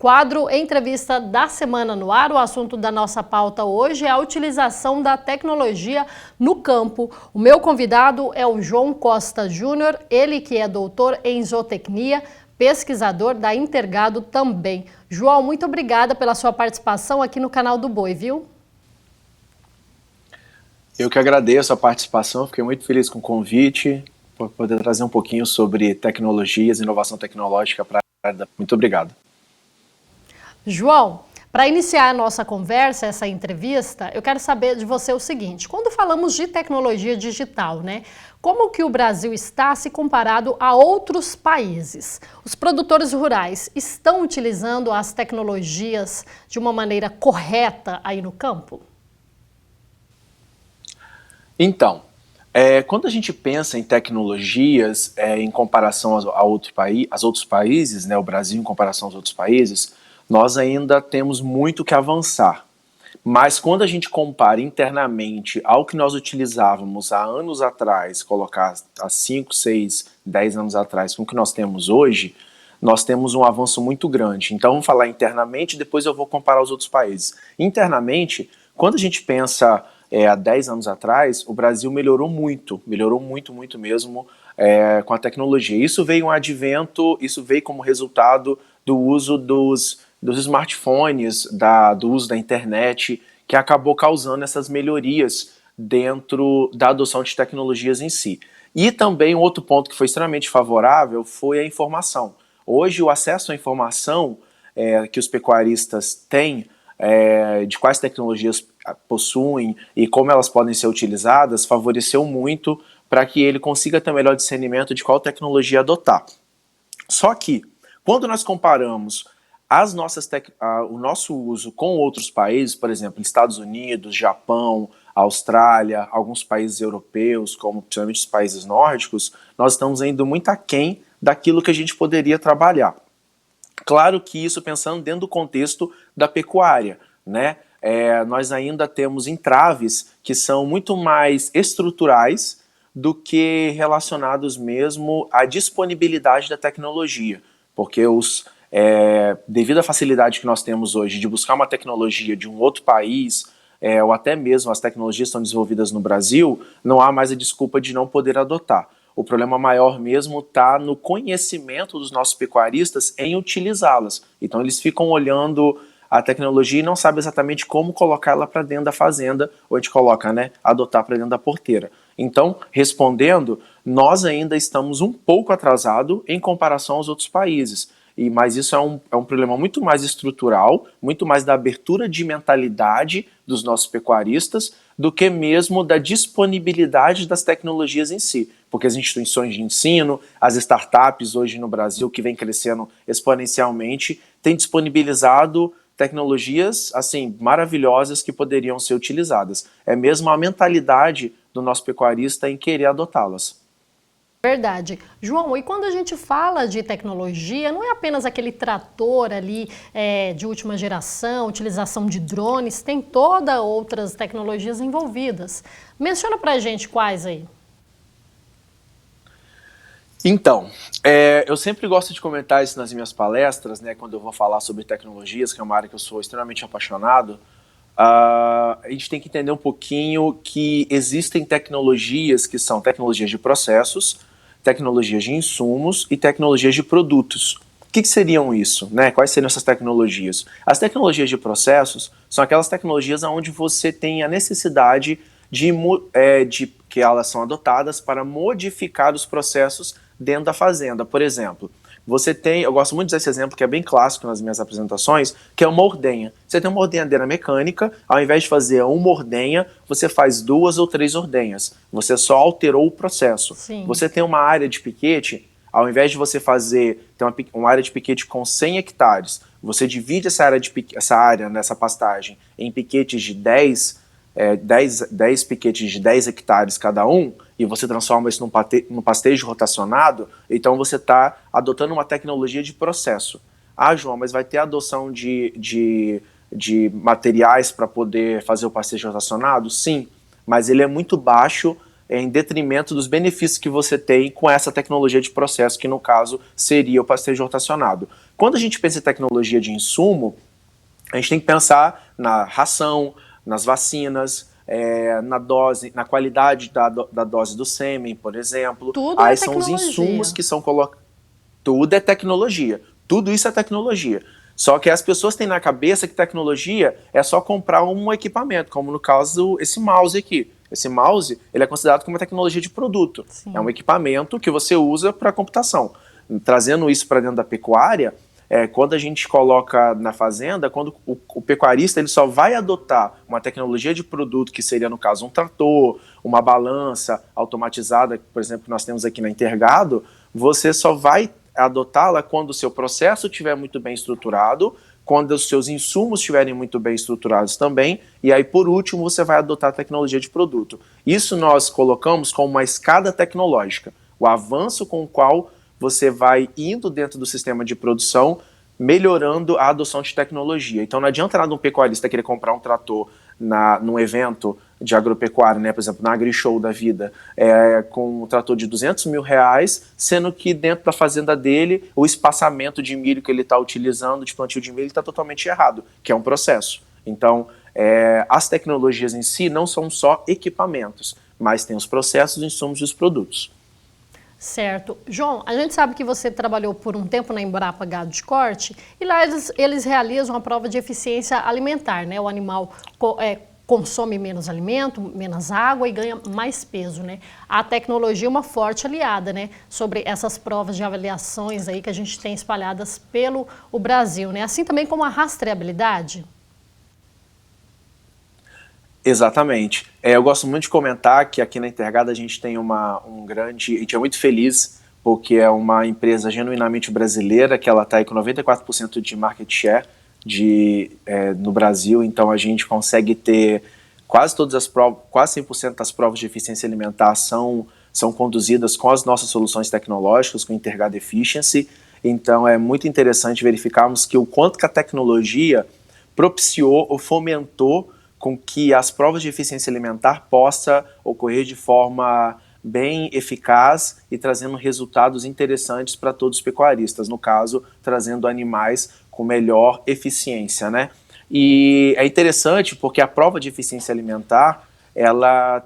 Quadro Entrevista da Semana no Ar. O assunto da nossa pauta hoje é a utilização da tecnologia no campo. O meu convidado é o João Costa Júnior, ele que é doutor em zootecnia, pesquisador da Intergado também. João, muito obrigada pela sua participação aqui no canal do Boi, viu? Eu que agradeço a participação, fiquei muito feliz com o convite, por poder trazer um pouquinho sobre tecnologias, inovação tecnológica para a área. Muito obrigado. João, para iniciar a nossa conversa, essa entrevista, eu quero saber de você o seguinte: quando falamos de tecnologia digital, né? Como que o Brasil está se comparado a outros países? Os produtores rurais estão utilizando as tecnologias de uma maneira correta aí no campo? Então, quando a gente pensa em tecnologias em comparação a outros países, né, o Brasil em comparação aos outros países, nós ainda temos muito que avançar. Mas quando a gente compara internamente ao que nós utilizávamos há anos atrás, colocar há 5, 6, 10 anos atrás, com o que nós temos hoje, nós temos um avanço muito grande. Então vamos falar internamente, depois eu vou comparar os outros países. Internamente, quando a gente pensa há 10 anos atrás, o Brasil melhorou muito mesmo com a tecnologia. Isso veio um advento, isso veio como resultado do uso dos smartphones, do uso da internet, que acabou causando essas melhorias dentro da adoção de tecnologias em si. E também um outro ponto que foi extremamente favorável foi a informação. Hoje o acesso à informação que os pecuaristas têm de quais tecnologias possuem e como elas podem ser utilizadas, favoreceu muito para que ele consiga ter melhor discernimento de qual tecnologia adotar. Só que, quando nós comparamos o nosso uso com outros países, por exemplo, Estados Unidos, Japão, Austrália, alguns países europeus, como principalmente os países nórdicos, nós estamos indo muito aquém daquilo que a gente poderia trabalhar. Claro que isso pensando dentro do contexto da pecuária, né? Nós ainda temos entraves que são muito mais estruturais do que relacionados mesmo à disponibilidade da tecnologia, porque devido à facilidade que nós temos hoje de buscar uma tecnologia de um outro país, ou até mesmo as tecnologias estão desenvolvidas no Brasil, não há mais a desculpa de não poder adotar. O problema maior mesmo está no conhecimento dos nossos pecuaristas em utilizá-las. Então eles ficam olhando a tecnologia e não sabem exatamente como colocá-la para dentro da fazenda, ou a gente coloca, né, adotar para dentro da porteira. Então, respondendo, nós ainda estamos um pouco atrasados em comparação aos outros países. Mas isso é um problema muito mais estrutural, muito mais da abertura de mentalidade dos nossos pecuaristas do que mesmo da disponibilidade das tecnologias em si. Porque as instituições de ensino, as startups hoje no Brasil, que vem crescendo exponencialmente, têm disponibilizado tecnologias assim maravilhosas que poderiam ser utilizadas. É mesmo a mentalidade do nosso pecuarista em querer adotá-las. Verdade. João, e quando a gente fala de tecnologia, não é apenas aquele trator ali de última geração, utilização de drones, tem todas outras tecnologias envolvidas. Menciona pra gente quais aí. Então, eu sempre gosto de comentar isso nas minhas palestras, né, quando eu vou falar sobre tecnologias, que é uma área que eu sou extremamente apaixonado. A gente tem que entender um pouquinho que existem tecnologias que são tecnologias de processos, tecnologias de insumos e tecnologias de produtos. O que seriam isso, né? Quais seriam essas tecnologias? As tecnologias de processos são aquelas tecnologias onde você tem a necessidade de que elas são adotadas para modificar os processos dentro da fazenda. Por exemplo, eu gosto muito desse exemplo que é bem clássico nas minhas apresentações, que é uma ordenha. Você tem uma ordenhadeira mecânica, ao invés de fazer uma ordenha, você faz 2 ou 3 ordenhas. Você só alterou o processo. Sim. Você tem uma área de piquete, ao invés de você ter uma área de piquete com 100 hectares, você divide essa área nessa pastagem em piquetes de 10 piquetes de 10 hectares cada um, e você transforma isso num pastejo rotacionado, então você está adotando uma tecnologia de processo. Ah, João, mas vai ter adoção de materiais para poder fazer o pastejo rotacionado? Sim, mas ele é muito baixo em detrimento dos benefícios que você tem com essa tecnologia de processo, que no caso seria o pastejo rotacionado. Quando a gente pensa em tecnologia de insumo, a gente tem que pensar na ração, nas vacinas, na dose, na qualidade da dose do sêmen, por exemplo. Tudo Aí é são os tecnologia. insumos que são colocados. Tudo é tecnologia. Tudo isso é tecnologia. Só que as pessoas têm na cabeça que tecnologia é só comprar um equipamento, como no caso esse mouse aqui. Esse mouse, ele é considerado como uma tecnologia de produto. Sim. É um equipamento que você usa para computação. Trazendo isso para dentro da pecuária, quando a gente coloca na fazenda, quando o pecuarista ele só vai adotar uma tecnologia de produto, que seria, no caso, um trator, uma balança automatizada, por exemplo, que nós temos aqui na Intergado, você só vai adotá-la quando o seu processo estiver muito bem estruturado, quando os seus insumos estiverem muito bem estruturados também, e aí, por último, você vai adotar a tecnologia de produto. Isso nós colocamos como uma escada tecnológica, o avanço com o qual você vai indo dentro do sistema de produção, melhorando a adoção de tecnologia. Então não adianta nada um pecuarista querer comprar um trator num evento de agropecuária, né, por exemplo, na AgriShow da vida, com um trator de R$200 mil, sendo que dentro da fazenda dele, o espaçamento de milho que ele está utilizando, de plantio de milho, está totalmente errado, que é um processo. Então, as tecnologias em si não são só equipamentos, mas tem os processos, os insumos e os produtos. Certo. João, a gente sabe que você trabalhou por um tempo na Embrapa Gado de Corte e lá eles realizam a prova de eficiência alimentar, né? O animal consome menos alimento, menos água e ganha mais peso, né? A tecnologia é uma forte aliada, né? Sobre essas provas de avaliações aí que a gente tem espalhadas pelo Brasil, né? Assim também como a rastreabilidade. Exatamente. Eu gosto muito de comentar que aqui na Intergado a gente tem a gente é muito feliz porque é uma empresa genuinamente brasileira, que ela está aí com 94% de market share no Brasil, então a gente consegue ter quase todas as provas, quase 100% das provas de eficiência alimentar são conduzidas com as nossas soluções tecnológicas, com Intergado Efficiency, então é muito interessante verificarmos que o quanto que a tecnologia propiciou ou fomentou com que as provas de eficiência alimentar possa ocorrer de forma bem eficaz e trazendo resultados interessantes para todos os pecuaristas, no caso, trazendo animais com melhor eficiência, né? E é interessante porque a prova de eficiência alimentar, ela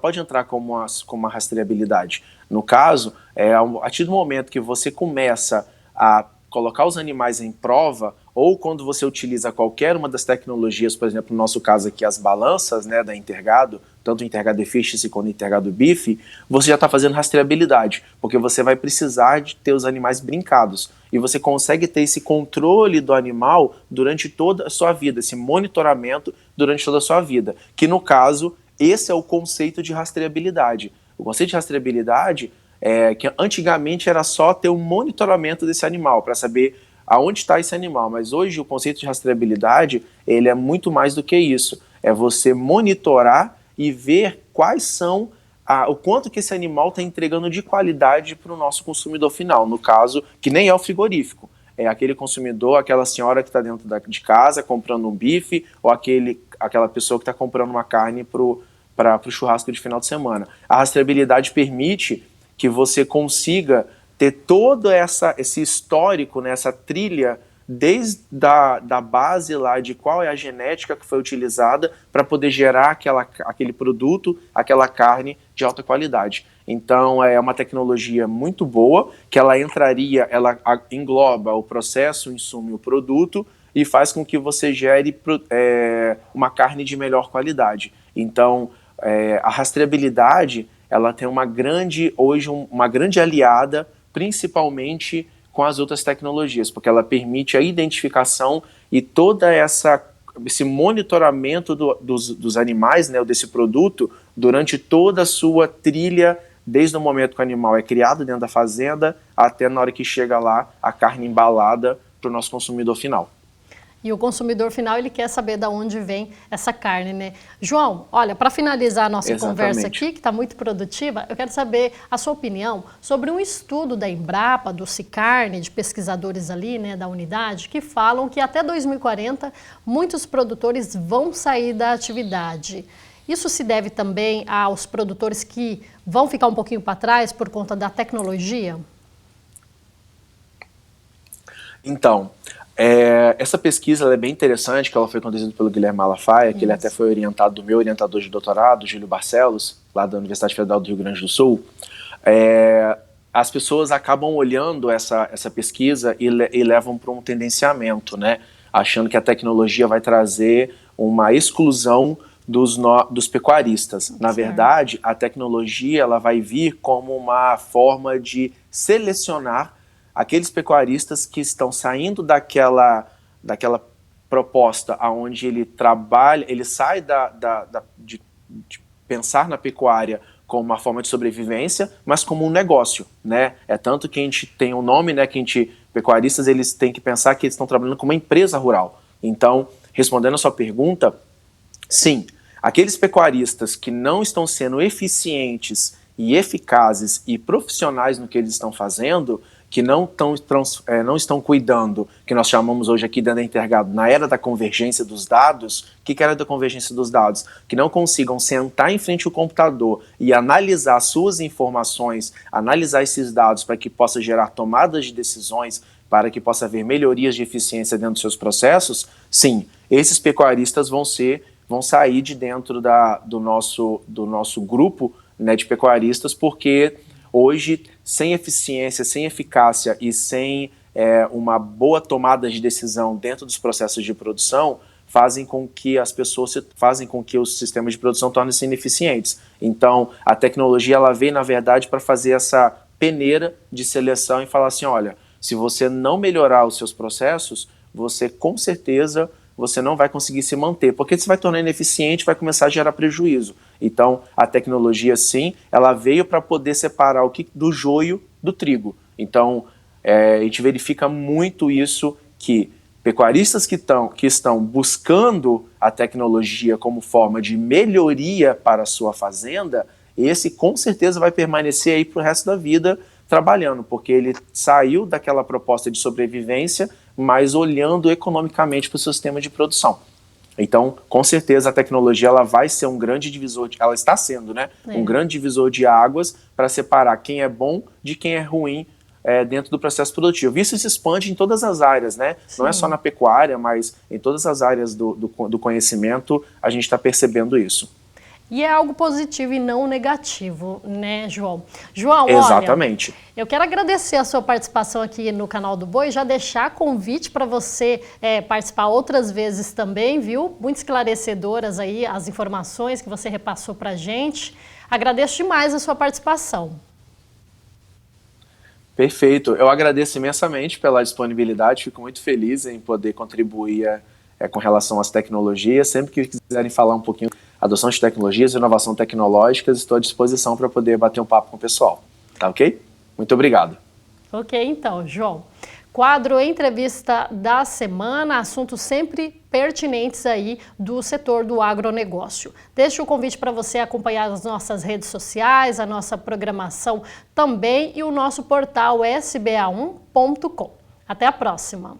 pode entrar como uma rastreabilidade. No caso, a partir do momento que você começa a colocar os animais em prova, ou quando você utiliza qualquer uma das tecnologias, por exemplo, no nosso caso aqui, as balanças, né, da Intergado, tanto o Intergado Efficiency quanto o Intergado Beef, você já está fazendo rastreabilidade, porque você vai precisar de ter os animais brincados. E você consegue ter esse controle do animal durante toda a sua vida, esse monitoramento durante toda a sua vida, que no caso, esse é o conceito de rastreabilidade. O conceito de rastreabilidade que antigamente era só ter um monitoramento desse animal, para saber aonde está esse animal, mas hoje o conceito de rastreabilidade, ele é muito mais do que isso, é você monitorar e ver quais são, o quanto que esse animal está entregando de qualidade para o nosso consumidor final, no caso, que nem é o frigorífico, é aquele consumidor, aquela senhora que está dentro de casa comprando um bife, ou aquela pessoa que está comprando uma carne para o churrasco de final de semana. A rastreabilidade permite que você consiga ter todo esse histórico, né, essa trilha, desde da base lá de qual é a genética que foi utilizada para poder gerar aquele produto, aquela carne de alta qualidade. Então é uma tecnologia muito boa, que ela engloba o processo, o insumo e o produto, e faz com que você gere uma carne de melhor qualidade. Então a rastreabilidade, ela tem hoje uma grande aliada, principalmente com as outras tecnologias, porque ela permite a identificação e toda esse monitoramento dos animais, né, desse produto, durante toda a sua trilha, desde o momento que o animal é criado dentro da fazenda, até na hora que chega lá a carne embalada para o nosso consumidor final. E o consumidor final, ele quer saber de onde vem essa carne, né? João, olha, para finalizar a nossa conversa aqui, que está muito produtiva, eu quero saber a sua opinião sobre um estudo da Embrapa, do Cicarne, de pesquisadores ali, né, da unidade, que falam que até 2040 muitos produtores vão sair da atividade. Isso se deve também aos produtores que vão ficar um pouquinho para trás por conta da tecnologia? Então, essa pesquisa ela é bem interessante, que ela foi conduzida pelo Guilherme Malafaia, que ele até foi orientado do meu orientador de doutorado, Júlio Barcelos, lá da Universidade Federal do Rio Grande do Sul. As pessoas acabam olhando essa pesquisa e levam para um tendenciamento, né? Achando que a tecnologia vai trazer uma exclusão dos pecuaristas. Na verdade, a tecnologia ela vai vir como uma forma de selecionar aqueles pecuaristas que estão saindo daquela proposta onde ele trabalha, ele sai de pensar na pecuária como uma forma de sobrevivência, mas como um negócio, né? É tanto que a gente tem um nome, né, que pecuaristas eles têm que pensar que eles estão trabalhando como uma empresa rural. Então, respondendo a sua pergunta, sim, aqueles pecuaristas que não estão sendo eficientes e eficazes e profissionais no que eles estão fazendo, que não estão cuidando, que nós chamamos hoje aqui dentro da Intergado, na era da convergência dos dados. O que é a era da convergência dos dados? Que não consigam sentar em frente ao computador e analisar suas informações, analisar esses dados para que possa gerar tomadas de decisões, para que possa haver melhorias de eficiência dentro dos seus processos. Sim, esses pecuaristas vão sair de dentro do nosso grupo, né, de pecuaristas, porque hoje, sem eficiência, sem eficácia e sem uma boa tomada de decisão dentro dos processos de produção, fazem com que os sistemas de produção tornem-se ineficientes. Então, a tecnologia ela veio, na verdade, para fazer essa peneira de seleção e falar assim, olha, se você não melhorar os seus processos, você com certeza você não vai conseguir se manter, porque você vai tornar ineficiente, vai começar a gerar prejuízo. Então, a tecnologia, sim, ela veio para poder separar do joio do trigo. Então, a gente verifica muito isso, que pecuaristas que estão buscando a tecnologia como forma de melhoria para a sua fazenda, esse com certeza vai permanecer aí para o resto da vida trabalhando, porque ele saiu daquela proposta de sobrevivência, mas olhando economicamente para o seu sistema de produção. Então, com certeza, a tecnologia ela vai ser um grande divisor, ela está sendo, né? Um grande divisor de águas para separar quem é bom de quem é ruim dentro do processo produtivo. Isso se expande em todas as áreas, né? Sim. Não é só na pecuária, mas em todas as áreas do conhecimento a gente está percebendo isso. E é algo positivo e não negativo, né, João? João, exatamente. Olha, eu quero agradecer a sua participação aqui no Canal do Boi, já deixar convite para você participar outras vezes também, viu? Muito esclarecedoras aí as informações que você repassou para a gente. Agradeço demais a sua participação. Perfeito. Eu agradeço imensamente pela disponibilidade, fico muito feliz em poder contribuir com relação às tecnologias. Sempre que quiserem falar um pouquinho adoção de tecnologias, inovação tecnológica, estou à disposição para poder bater um papo com o pessoal. Tá ok? Muito obrigado. Ok, então, João. Quadro Entrevista da Semana, assuntos sempre pertinentes aí do setor do agronegócio. Deixo o convite para você acompanhar as nossas redes sociais, a nossa programação também e o nosso portal sba1.com. Até a próxima!